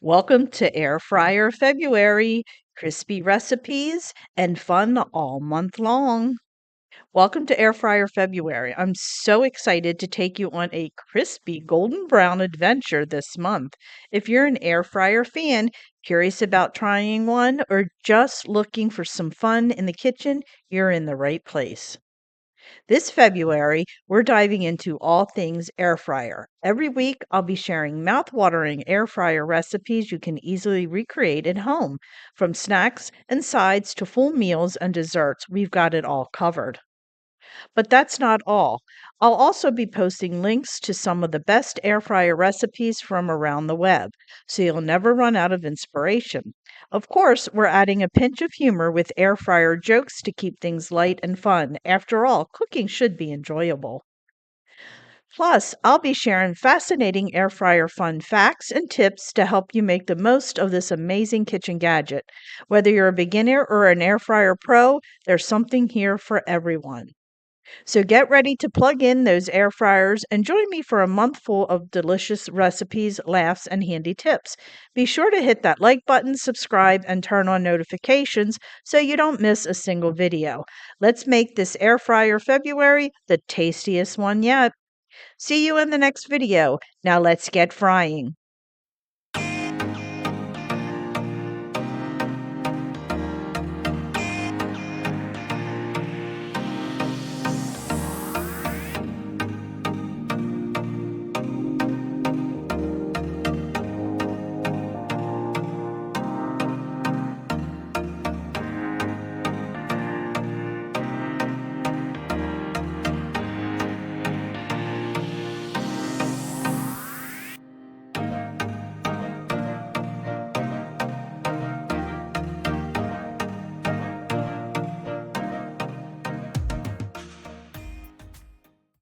Welcome to Air Fryer February. Crispy recipes and fun all month long. Welcome to Air Fryer February. I'm so excited to take you on a crispy golden brown adventure this month. If you're an air fryer fan, curious about trying one, or just looking for some fun in the kitchen, you're in the right place. This February, we're diving into all things air fryer. Every week, I'll be sharing mouth-watering air fryer recipes you can easily recreate at home. From snacks and sides to full meals and desserts, we've got it all covered. But that's not all. I'll also be posting links to some of the best air fryer recipes from around the web, so you'll never run out of inspiration. Of course, we're adding a pinch of humor with air fryer jokes to keep things light and fun. After all, cooking should be enjoyable. Plus, I'll be sharing fascinating air fryer fun facts and tips to help you make the most of this amazing kitchen gadget. Whether you're a beginner or an air fryer pro, there's something here for everyone. So get ready to plug in those air fryers and join me for a month full of delicious recipes, laughs, and handy tips. Be sure to hit that like button, subscribe, and turn on notifications so you don't miss a single video. Let's make this air fryer February the tastiest one yet. See you in the next video. Now let's get frying.